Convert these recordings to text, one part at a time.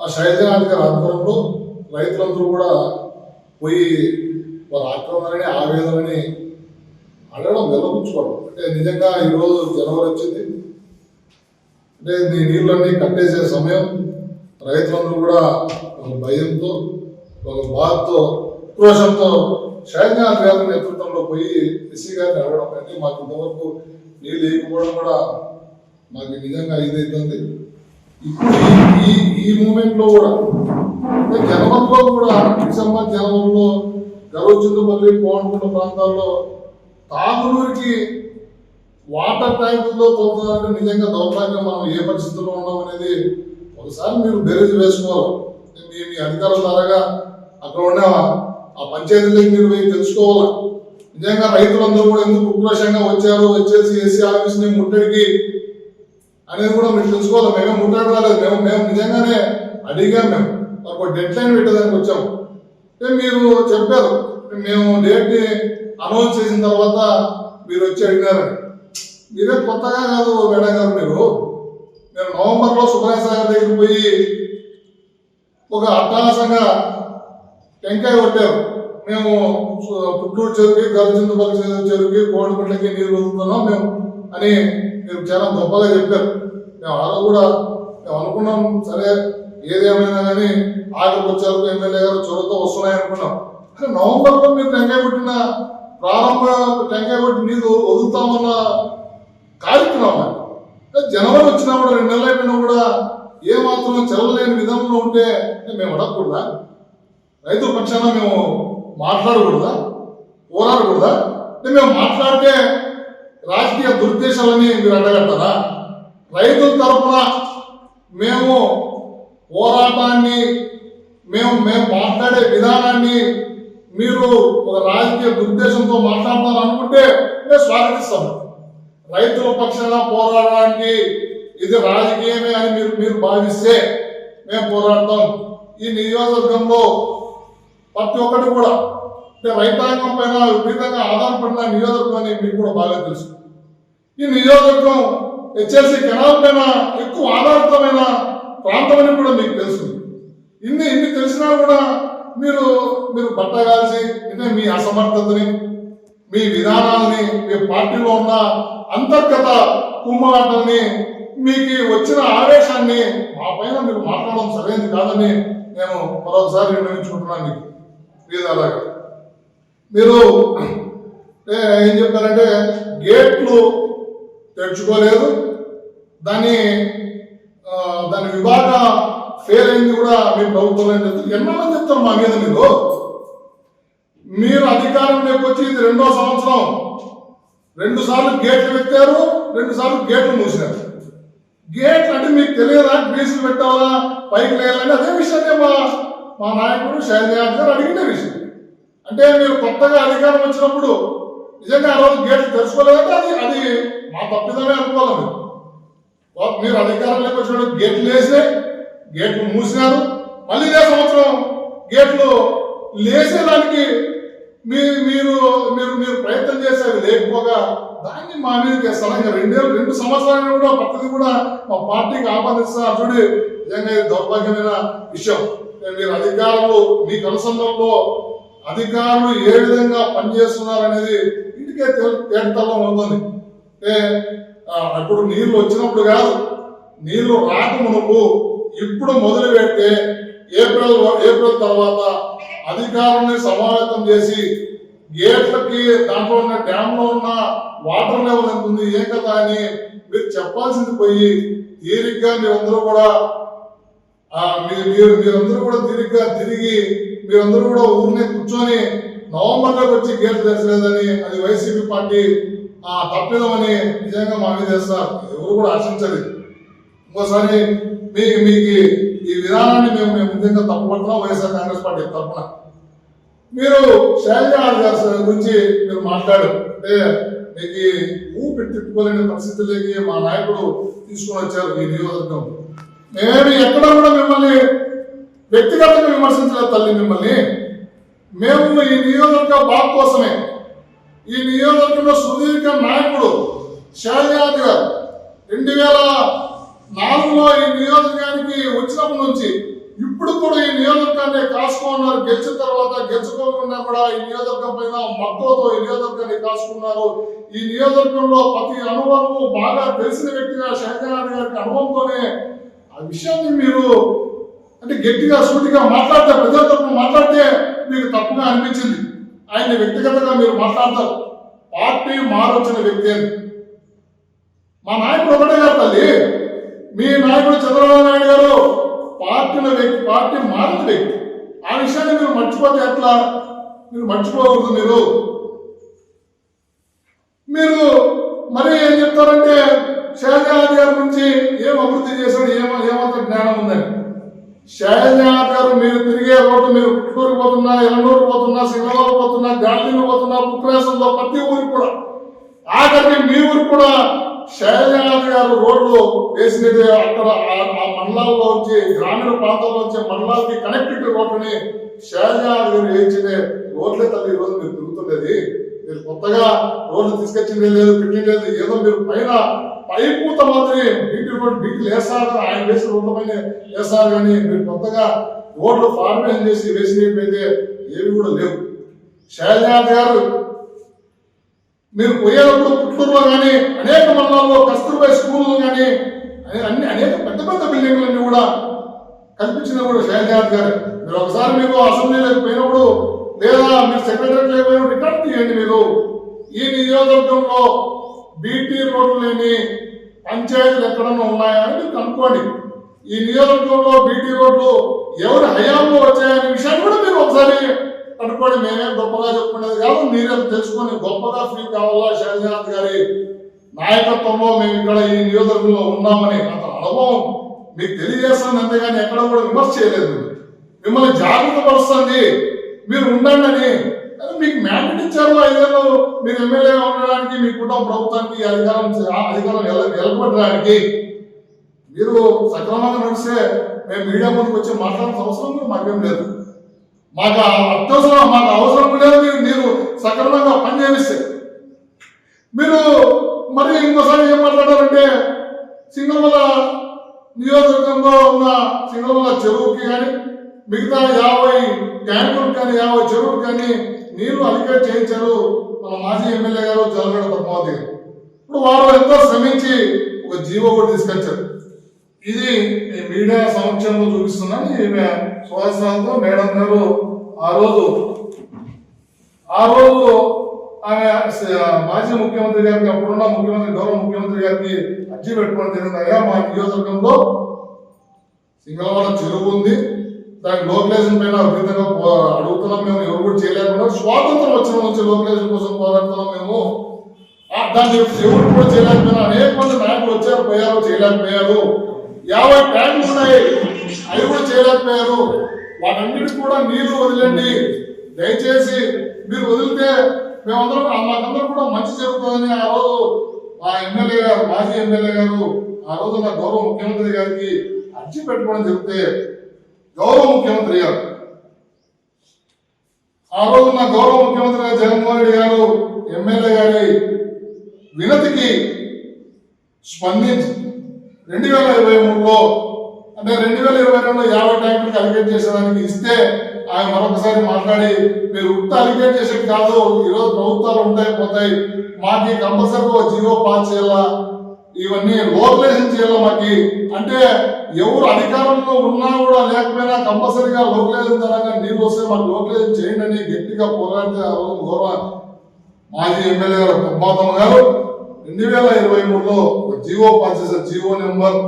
ఆ శైలజనాథ్ గారి ఆధ్వర్యంలో రైతులందరూ కూడా పోయి వారి ఆక్రమణని ఆవేదనని అడగడం వెలబుచ్చుకోవడం. అంటే నిజంగా ఈరోజు జనవరి వచ్చింది, అంటే ఈ నీళ్ళన్నీ కట్టేసే సమయం. రైతులందరూ కూడా ఒక భయంతో, ఒక బాధతో, ఉక్రోషంతో శైలజనాథ్ గారి నేతృత్వంలో పోయి ఎస్సీ గారిని అడగడం. అంటే మాకు ఇంతవరకు నీళ్ళు లేకపోవడం కూడా మాకు నిజంగా ఇదైతుంది. ఇప్పుడు ఈ మూమెంట్లో కూడా అంటే జనవరిలో కూడా డిసెంబర్ జనవరిలో గరుచుందుపల్లి కోనకుంట ప్రాంతాల్లో తాగునూరికి వాటర్ ట్యాంకుల్లో తోలుతుందంటే నిజంగా దౌర్భాగ్యం. మనం ఏ పరిస్థితుల్లో ఉన్నాం అనేది ఒకసారి మీరు బెరేజ్ వేసుకోవాలి. మీ అధికారుల ద్వారాగా అక్కడ ఉన్న ఆ పంచాయతీలకు మీరు పోయి తెలుసుకోవాలి. నిజంగా రైతులందరూ కూడా ఎందుకు ఉక్రోషంగా వచ్చేసి ఎస్సీ ఆఫీస్ని ముట్టడికి అనేది కూడా మీరు తెలుసుకోవాలి. మేమే ముట్టడి రాలేదు, మేము నిజంగానే అడిగాం. మేము ఒక డెడ్ లైన్ పెట్టేదానికి వచ్చాము. మీరు చెప్పారు మేము డేట్ని అనౌన్స్ చేసిన తర్వాత మీరు వచ్చి అడిగినారని. మీరే కొత్తగా కాదు మేడం గారు, మీరు నవంబర్లో సుబ్రహ్మణ్య సాగర్ దగ్గరికి పోయి ఒక అట్టహాసంగా టెంకాయ కొట్టారు. మేము పుట్టూరు చెరువుకి, గరుచుందుపల్లి చెరువుకి, కోడిపట్లకి నీరు వదులుతున్నాం మేము అని మీరు చాలా గొప్పగా చెప్పారు. మేము ఆ కూడా మేము అనుకున్నాం, సరే ఏదేమైనా కానీ ఆఖరికి వచ్చారు ఎమ్మెల్యే గారు చొరవతో వస్తున్నాయి అనుకున్నాం. కానీ నవంబర్లో మీరు టెంకాయ కొట్టిన ప్రారంభ టెంకాయ కొట్టి నీరు వదులుతామన్న కార్యక్రమం జనవరి వచ్చినా కూడా 2 నెలలు అయిపోయినా కూడా ఏమాత్రం చెల్లలేని విధంలో ఉంటే మేము అడగకూడదా? రైతుల పక్షాన మేము మాట్లాడకూడదా? పోరాడకూడదా? అంటే మేము మాట్లాడితే రాజకీయ దురుద్దేశాలని మీరు అడ్డగడతారా? రైతుల తరఫున మేము పోరాటాన్ని మేము మాట్లాడే విధానాన్ని మీరు ఒక రాజకీయ దురుద్దేశంతో మాట్లాడతారు అనుకుంటే మేము స్వాగతిస్తాము. రైతుల పక్షాన పోరాడడానికి ఇది రాజకీయమే అని మీరు భావిస్తే మేము పోరాడతాం. ఈ నియోజకవర్గంలో ప్రతి ఒక్కటి కూడా అంటే రైతాంగం పైన విపరీతంగా ఆధారపడిన నియోజకవర్గం అని మీకు కూడా బాగా తెలుసు. ఈ నియోజకవర్గం హెచ్ఎల్సీ కెనాల్ పైన ఎక్కువ ఆధారితమైన ప్రాంతం అని కూడా మీకు తెలుసు. ఇన్ని తెలిసినా కూడా మీరు బట్టగాల్సి అంటే మీ అసమర్థతని, మీ విధానాలని, మీ పార్టీలో ఉన్న అంతర్గత కుమ్మాటల్ని, మీకు వచ్చిన ఆవేశాన్ని మా పైన మీరు మాట్లాడడం సరైనది కాదని నేను మరొకసారి నిర్ణయించుకుంటున్నాను. మీకు అలాగా మీరు ఏం చెప్పారంటే గేట్లు తెరుచుకోలేదు, దాని విభాగ ఫెయిల్ అయింది కూడా మీ ప్రభుత్వం అని చెప్తారు. ఎన్నోమని చెప్తారు మా మీద మీరు అధికారంలోకి వచ్చి ఇది 2వ సంవత్సరం. 2 సార్లు గేట్లు పెట్టారు, 2 సార్లు గేట్లు మూసినారు. గేట్లు అంటే మీకు తెలియదా? గ్రీసులు పెట్టాలా, పైకి లేయాలని అదే విషయాన్ని మా నాయకుడు శైలజనాథ్ గారు అడిగిన విషయం. అంటే మీరు కొత్తగా అధికారం వచ్చినప్పుడు నిజంగా ఆ రోజు గేట్లు తెరుచుకోలేదంటే అది మా తప్పిదమే అనుకోవాలి. మీరు అధికారంలోకి వచ్చినప్పుడు గేట్లు వేసినాయి, గేట్లు మూసినారు. మళ్ళీ ఇదే సంవత్సరం గేట్లు లేసేదానికి మీరు ప్రయత్నం చేసేది లేకపోగా దాన్ని మా మీద చేస్తాను. 2 సంవత్సరాలు కూడా ప్రతిదీ కూడా మా పార్టీకి ఆపాదిస్తా చూడి. నిజంగా ఇది దౌర్భాగ్యమైన విషయం. మీరు అధికారులు మీకు అనుసంధానంలో అధికారులు ఏ విధంగా పనిచేస్తున్నారు అనేది ఇంటికే తేటతలం అవుతుంది. అప్పుడు నీళ్లు వచ్చినప్పుడు కాదు, నీళ్లు రాకమునుపు ఇప్పుడు మొదలు పెడితే ఏప్రిల్ తర్వాత అధికారుల్ని సమావేశం చేసి గేట్లకి దాంట్లో ఉన్న డ్యామ్ లో ఉన్న వాటర్ లెవెల్ ఎంత ఉంది ఏ కదా అని మీరు చెప్పాల్సింది పోయి తీరిగ్గా మీరందరూ కూడా తీరిగ్గా తిరిగి మీరందరూ కూడా ఊరినే కూర్చొని నవంబర్లోకి వచ్చి గేట్లు తెరచలేదని అది వైసీపీ పార్టీ తప్పిదమని నిజంగా మా మీద వేస్తారు. ఎవరు కూడా ఆశించదు. ఇంకోసారి మీకు ఈ విధానాన్ని మేము నిజంగా తప్పుపడుతున్నాం. వైఎస్ఆర్ కాంగ్రెస్ పార్టీ తరఫున మీరు శైలజనాథ్ గారి గురించి మీరు మాట్లాడారు. అంటే మీకు ఊపిరి తిప్పుకోలేని పరిస్థితులకి మా నాయకుడు తీసుకొని వచ్చారు ఈ నియోజకవర్గం. మేమేమి ఎక్కడ కూడా మిమ్మల్ని వ్యక్తిగతంగా విమర్శించలేదు తల్లి. మిమ్మల్ని మేము ఈ నియోజకవర్గ బాగు కోసమే, ఈ నియోజకవర్గంలో సుదీర్ఘ నాయకుడు శైలజనాథ్ గారు 2004లో ఈ నియోజకవర్గానికి వచ్చినప్పటి నుంచి ఇప్పుడు కూడా ఈ నియోజకవర్గాన్ని కాసుకున్నారు. గెలిచిన తర్వాత గెలుచుకోకుండా కూడా ఈ నియోజకవర్గం పైన మద్దతుతో ఈ నియోజకవర్గాన్ని కాసుకున్నారు. ఈ నియోజకవర్గంలో ప్రతి అనుభవము బాగా తెలిసిన వ్యక్తిగా షహజహాన్ గారికి అనుభవంతోనే ఆ విషయాన్ని మీరు అంటే గట్టిగా సూటిగా మాట్లాడితే ప్రజల తరపున మాట్లాడితే మీకు తప్పుగా అనిపించింది. ఆయన్ని వ్యక్తిగతంగా మీరు మాట్లాడతారు. పార్టీ మారొచ్చిన వ్యక్తి అని మా నాయకుడు ఒకటే గారు తల్లి. మీ నాయకుడు చంద్రబాబు నాయుడు గారు పార్టీ మారిన వ్యక్తి. ఆ విషయాన్ని మీరు మర్చిపోతే ఎట్లా? మీరు మర్చిపోకూడదు. మీరు మరి ఏం చెప్తారంటే షహజహాన్ గారి నుంచి ఏం అభివృద్ధి చేశాడు, ఏమంత జ్ఞానం ఉందని. షహజహాన్ గారు మీరు తిరిగే రోడ్డు, మీరు పుట్టూరు పోతున్నా, ఎల్లనూరు పోతున్నా, సింగళూరు పోతున్నా, గాంధీలు పోతున్నా, బుక్రాసంలో ప్రతి ఊరికి కూడా ఆఖరికి మీ ఊరికి కూడా షహజహాన్ గారు రోడ్లు వేసినది. అక్కడ ఆ మండలాల్లో వచ్చి గ్రామీణ ప్రాంతాల్లో వచ్చే మండలాలకి కనెక్టివిటీ రోడ్లని షహజహాన్ గారు వేయించినే రోడ్లే తల్లి ఈరోజు మీరు తిరుగుతుండేది. మీరు కొత్తగా రోడ్లు తీసుకొచ్చింది లేదు, పెట్టింది లేదు. ఏదో మీరు పైన పైపూత మాదిరి బీటీలు వేస్తారు, ఆయన వేసిన రోడ్ల పైన వేస్తారు. కానీ మీరు కొత్తగా రోడ్లు ఫార్మేషన్ చేసి వేసినట్లయితే ఏవి కూడా లేవు. షహజహాన్ గారు మీరు పోయేటప్పుడు పుట్టూరులో కానీ అనేక మండలాల్లో కస్తూర్బా స్కూళ్ళు కానీ అనేక పెద్ద పెద్ద బిల్డింగ్లన్నీ కూడా కల్పించిన కూడా షహజహాన్ గారు. మీరు ఒకసారి మీకు అసెంబ్లీలోకి పోయినప్పుడు లేదా మీరు సెక్రటరీ లేకపోయినప్పుడు రికార్డు తీయండి. మీరు ఈ నియోజకవర్గంలో బీటీ రోడ్లు లేని పంచాయతీలు ఎక్కడన్నా ఉన్నాయా అని మీరు కనుక్కోండి. ఈ నియోజకవర్గంలో బీటీ రోడ్లు ఎవరి హయాంలో వచ్చాయనే విషయాన్ని కూడా మీరు ఒకసారి కనుక్కోండి. మేమే గొప్పగా చెప్పుకునేది కాదు, మీరే తెలుసుకొని గొప్పగా ఫీల్ కావాలా. షహజహాన్ గారి నాయకత్వంలో మేము ఇక్కడ ఈ నియోజకవర్గంలో ఉన్నామని అంత అనుభవం మీకు తెలియజేస్తుంది. అంతేగాని ఎక్కడ కూడా విమర్శ చేయలేదు. మిమ్మల్ని జాగ్రత్త పరుస్తుంది, మీరు ఉండండి అని. మీకు మ్యాండేట్ ఇచ్చారు 5 ఏళ్ళు మీరు ఎమ్మెల్యేగా ఉండడానికి, మీ కుటుంబ ప్రభుత్వానికి అధికారం నిలబడడానికి. మీరు సక్రమంగా నడిస్తే మేము మీడియా ముందుకు వచ్చి మాట్లాడాల్సిన అవసరం కూడా మాకేం లేదు. మాకు అత్యవసరం, మాకు అవసరం లేదు. మీరు సక్రమంగా పనిచేయిస్తే మీరు మరి ఇంకోసారి ఏం మాట్లాడారంటే సింగళవల నియోజకవర్గంలో ఉన్న సింగళవల చెరువుకి కానీ మిగతా 50 ట్యాంకులకు కానీ 50 చెరువులకు కానీ నీళ్లు అలికేట్ చేయించారు మన మాజీ ఎమ్మెల్యే గారు జలగడ పద్మావతి గారు. ఇప్పుడు వారు ఎంతో శ్రమించి ఒక జీవో కూడా తీసుకొచ్చారు. ఇది ఈ మీడియా సమక్షంలో చూపిస్తున్నాను. ఈమె సుహాసనాలతో మేడం గారు ఆ రోజు ఆమె మాజీ ముఖ్యమంత్రి గారికి, అప్పుడున్న ముఖ్యమంత్రి గౌరవ ముఖ్యమంత్రి గారికి అర్జీ పెట్టుకోవడం జరిగింది. అయ్యా మా నియోజకవర్గంలో సింగళవల చెరువు ఉంది, దానికి లోకలైజేషన్ పైన విధంగా అడుగుతున్నాం. మేము ఎవరు కూడా చేయలేకుండా స్వాతంత్రం వచ్చిన నుంచి లోకలైజేషన్ కోసం పోరాడుతున్నాం. మేము దాన్ని ఎవరు కూడా చేయలేకపోయినా అనేక మంది నాయకులు వచ్చారు, పోయారు, చేయలేకపోయారు. 50 ట్యాంకులు ఉన్నాయి, అవి కూడా చేయలేకపోయారు. వాటన్నిటికి కూడా నీళ్లు వదిలేండి దయచేసి. మీరు వదిలితే మాకందరూ కూడా మంచి జరుగుతుందని ఆ రోజు మా ఎమ్మెల్యే గారు, మాజీ ఎమ్మెల్యే గారు ఆ రోజు నా గౌరవ ముఖ్యమంత్రి గారికి అర్జీ పెట్టుకోవడం జరిగితే గౌరవ ముఖ్యమంత్రి గారు ఆ రోజు నా గౌరవ ముఖ్యమంత్రి గారు జగన్మోహన్ రెడ్డి గారు ఎమ్మెల్యే గారి వినతికి స్పందించి 2023లో అంటే 2022లో 50 ట్యాంకులకు అలికేట్ చేసేదానికి ఇస్తే ఆయన మరొకసారి మాట్లాడి మీరు ఉత్త అలికేట్ చేసేది కాదు, ఈరోజు ప్రభుత్వాలు ఉంటాయి పోతాయి, మాకు కంపల్సరీగా జీవో పాస్ చేయాలా, ఇవన్నీ లోకలైజేషన్ చేయాలా మాకి అంటే ఎవరు అధికారంలో ఉన్నా కూడా లేకపోయినా కంపల్సరీగా లోకలైజేషన్ ద్వారా నీళ్ళు వస్తే మాకు లోకలైజేషన్ చేయండి అని గట్టిగా పోరాడితే ఆ రోజు గౌరవ మాజీ ఎమ్మెల్యే గారు పద్మావతమ్మ గారు 2023లో జీవో పాస్ చేశారు. GO number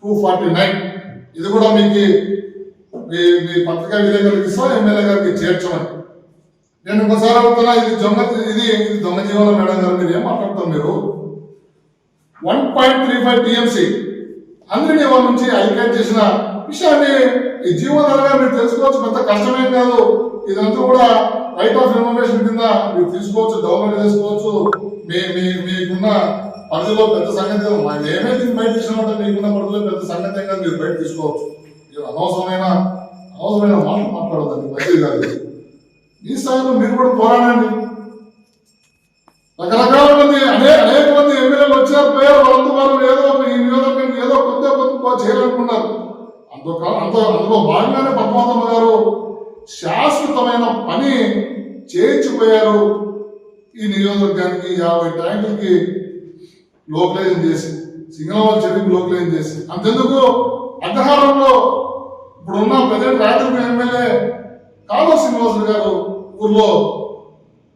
249. ఇది కూడా మీకు మీ పత్రికా విలేకరులకు ఇస్తా, ఎమ్మెల్యే గారికి చేర్చమని. నేను ఒకసారి అడుగుతున్నా, ఇది దొంగ జీవనం మేడం గారు, మీరు ఏం మాట్లాడతారు? మీరు 1.35 టీఎంసీ అందరినీ వాళ్ళ నుంచి అలికేట్ చేసిన విషయాన్ని ఈ జీవోధారగా మీరు తెలుసుకోవచ్చు. పెద్ద కష్టమేం కాదు. ఇదంతా కూడా రైట్ ఆఫ్ ఇన్ఫర్మేషన్ కింద మీరు తీసుకోవచ్చు, డౌన్లోడ్ చేసుకోవచ్చు. మీకున్న పరిధిలో పెద్ద సంగతి ఏమైతే బయట తీసినామంటే మీకున్న పరిధిలో పెద్ద సంగతి కాదు, మీరు బయట తీసుకోవచ్చు. అనవసరమైన మాటలు మాట్లాడదండి, మంచిది కాదు. ఈ స్థాయిలో మీరు కూడా పోరాడండి. రకరకాల మంది అనేక మంది ఎమ్మెల్యేలు వచ్చారు, పోయారు. వాళ్ళంతా వాళ్ళు ఏదో ఈ నియోజకవర్గానికి ఏదో కొత్త చేయాలనుకున్నారు. అంత అందులో భాగంగానే పద్మావతమ్మ గారు శాశ్వతమైన పని చేయించిపోయారు. ఈ నియోజకవర్గానికి 50 ట్యాంకులకి లోకలైజన్ చేసి, సింగనమల చెరువుకి లోకలైజన్ చేసి, అంతెందుకు అగ్రహారంలో ఇప్పుడున్న ప్రజెంట్ రాజకీయ ఎమ్మెల్యే కాలువ శ్రీనివాసులు గారు ఊర్లో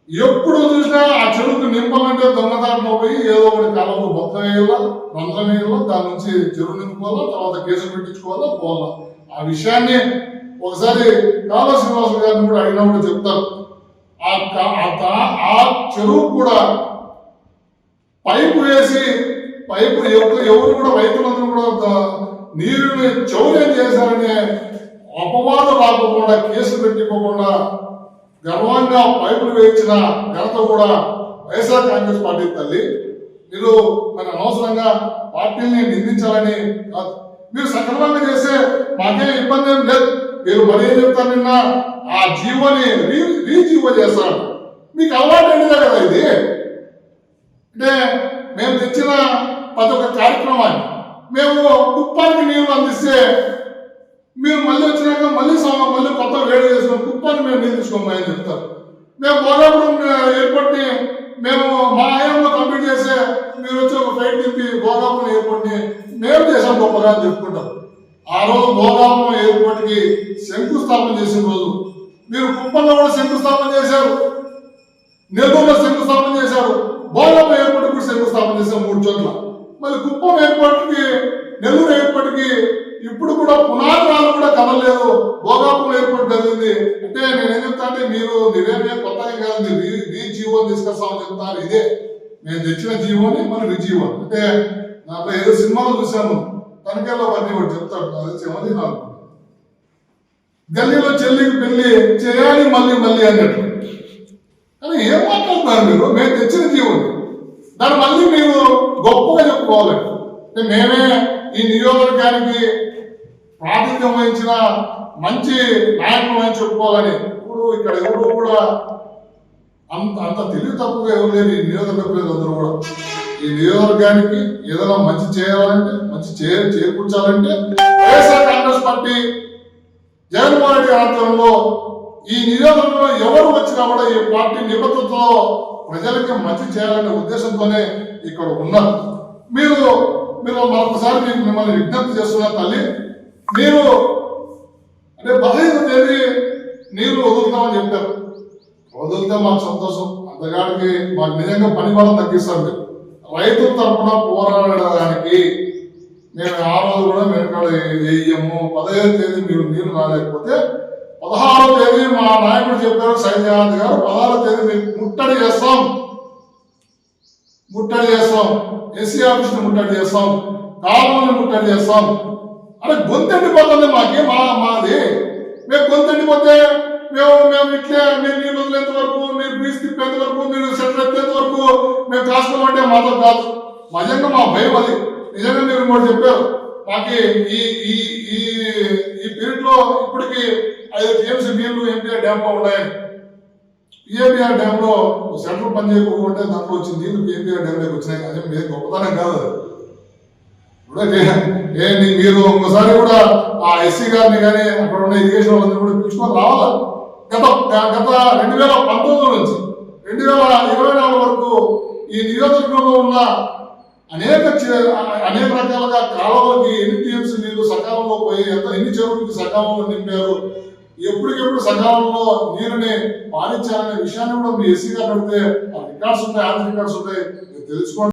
ఎప్పుడు చూసినా ఆ చెరువుకు నింపాలంటే దొంగదారిలో పోయి ఏదో ఒకటి కాలంలో బొక్క వేయాలా, రంధ్రం వేయాలా, దాని నుంచి చెరువు నింపుకోవాలా, తర్వాత కేసులు పెట్టించుకోవాలా, పోవాలా. ఆ విషయాన్ని ఒకసారి కాలువ శ్రీనివాసులు గారిని కూడా అడిగినప్పుడు చెప్తారు. ఆ చెరువు కూడా పైపు వేసి, పైపు ఎవరు కూడా రైతులందరూ కూడా నీరుని చౌర్యం చేశారనే అపవాదం రాకపోకుండా, కేసులు పెట్టుకోకుండా గర్వంగా పైపులు వేయించిన ఘనత కూడా వైఎస్ఆర్ కాంగ్రెస్ పార్టీ తల్లి. మీరు మన అనవసరంగా పార్టీని నిందించాలని కాదు, మీరు సక్రమంగా చేస్తే మాకే ఇబ్బంది ఏం లేదు. మీరు మరీ ఏం చెప్తారు, నిన్న ఆ జీవోని రీజీవో చేస్తారు. మీకు అలవాటు ఏంటిదే కదా ఇది. అంటే మేము తెచ్చిన ప్రతి ఒక్క కార్యక్రమాన్ని మేము కుప్పానికి నీళ్లు అందిస్తే మీరు మళ్ళీ వచ్చినాక మళ్ళీ కొత్త వేడి చేసుకుని కుప్పాన్ని మేము నీళ్ళు తీసుకోమని చెప్తారు. మేము భోగాపురం ఎయిర్పోర్ట్ ని మేము మా ఆయంలో కంప్లీట్ చేస్తే మీరు వచ్చి ఒక ఫ్లైట్ తిప్పి భోగాపురం ఎయిర్పోర్ట్ ని మేము చేసాం గొప్పగా అని చెప్పుకుంటాం. ఆ రోజు భోగాపురం ఎయిర్పోర్ట్ కి శంకుస్థాపన చేసిన రోజు మీరు కుప్పంలో కూడా శంకుస్థాపన చేశారు, నెల్లూరులో శంకుస్థాపన చేశారు, భోగాపురం ఎయిర్పోర్ట్ కూడా శంకుస్థాపన చేశారు 3 చోట్ల. మళ్ళీ కుప్పం ఎయిర్పోర్ట్ కి, నెల్లూరు ఎయిర్పోర్ట్ కి ఇప్పుడు కూడా పునాదులు కూడా కదలలేదు. భోగాపురం ఎయిర్పోర్ట్ జరిగింది అంటే నేనేం చెప్తా అంటే మీరేమే కొత్తగా కాదు, రీజీవో తీసుకొస్తామని చెప్తారు. ఇదే నేను తెచ్చిన జీవోని మన రీజీవో అంటే నాకు ఏదో సినిమాలో చూసాము, తనిఖీల్లో పని ఒకటి చెప్తాడు, అది చెమది నాకు గల్లీలో చెల్లికి పెళ్లి చేయాలి మళ్ళీ మళ్ళీ అన్నట్టు. కానీ ఏం మాట్లాడుతున్నారు మీరు? మేము తెచ్చిన జీవోని దాన్ని మళ్ళీ మీరు గొప్పగా చెప్పుకోవాలండి. అంటే మేమే ఈ నియోజకవర్గానికి ప్రాతినిధ్యం వహించిన మంచి నాయకులు అని చెప్పుకోవాలని. ఇప్పుడు ఇక్కడ ఎవరు కూడా అంత తెలివి తక్కువగా ఎవరు లేరు ఈ నియోజకవర్గం అందరూ కూడా. ఈ నియోజకవర్గానికి ఏదైనా మంచి చేయాలంటే, మంచి చేకూర్చాలంటే వైఎస్ఆర్ కాంగ్రెస్ పార్టీ జగన్మోహన్ రెడ్డి ఆధ్వర్యంలో ఈ నియోజకవర్గంలో ఎవరు వచ్చినా కూడా ఈ పార్టీ నిబద్ధతతో ప్రజలకి మంచి చేయాలనే ఉద్దేశంతోనే ఇక్కడ ఉన్నారు. మీరు మరొకసారి మిమ్మల్ని విజ్ఞప్తి చేస్తున్న తల్లి, మీరు అంటే 15వ తేదీ నీరు వదులుతామని చెప్పారు. వదిలితే మాకు సంతోషం, అంతగాడికి మాకు నిజంగా పని బలం తగ్గిస్తారు. మీరు రైతుల తరఫున పోరాడడానికి మేము ఆ రోజు కూడా వెనకాల వేయము. 15వ తేదీ మీరు నీరు రాలేకపోతే 16వ తేదీ మా నాయకుడు చెప్పారు సైన్యానంద్ గారు, 16వ తేదీ మీకు ముట్టడి చేస్తాం, ఎస్సీ ఆఫీస్ ని ముట్టడి చేస్తాం, కాలువని ముట్టడి చేస్తాం. అంటే గొంతెండిపోతుంది మాది. మేము గొంతెండిపోతే మేము ఇట్లే మీరు నీళ్ళు వదిలేంత వరకు, మీరు బీచ్ తిప్పేంత వరకు, మీరు సెటిల్ ఎత్తేంత వరకు మేము కాసుకోవడం అంటే మాతో కాదు. నిజంగా మా భయం అది. నిజంగా మీరు కూడా చెప్పారు మాకు ఈ పీరియడ్ లో ఇప్పటికి 5 టీఎంసీ నీళ్లు ఎన్టీఆర్ డ్యామ్ లో ఉన్నాయని. పిఎంఆర్ డ్యామ్ లో సెంట్రల్ పని చేయకపోతే దాంట్లో వచ్చిన నీళ్లు పిఎంఆర్ డ్యామ్ లోకి వచ్చినాయి. అదే మీరు గొప్పతనం కాదు. మీరు ఒకసారి కూడా ఆ ఎస్సీ గారిని కానీ అక్కడ ఉన్న ఇరిగేషన్ వాళ్ళని కూడా పిలుచుకొని రావాలి. గత 2019 నుంచి 2024 వరకు ఈ నియోజకవర్గంలో ఉన్న అనేక రకాలుగా కాలువలకి ఎన్ని టీఎంసీ నీళ్లు సకాలంలో పోయి ఎన్ని చెరువులకి సకాలంలో నింపారు, ఎప్పటికెప్పుడు సకాలంలో నీరుని పాలించాలనే విషయాన్ని కూడా మీ ఎస్సీ గారు అడిగితే ఆ రికార్డ్స్ ఉంటాయి, ఆర్థిక రికార్డ్స్ ఉంటాయి, తెలుసుకోండి.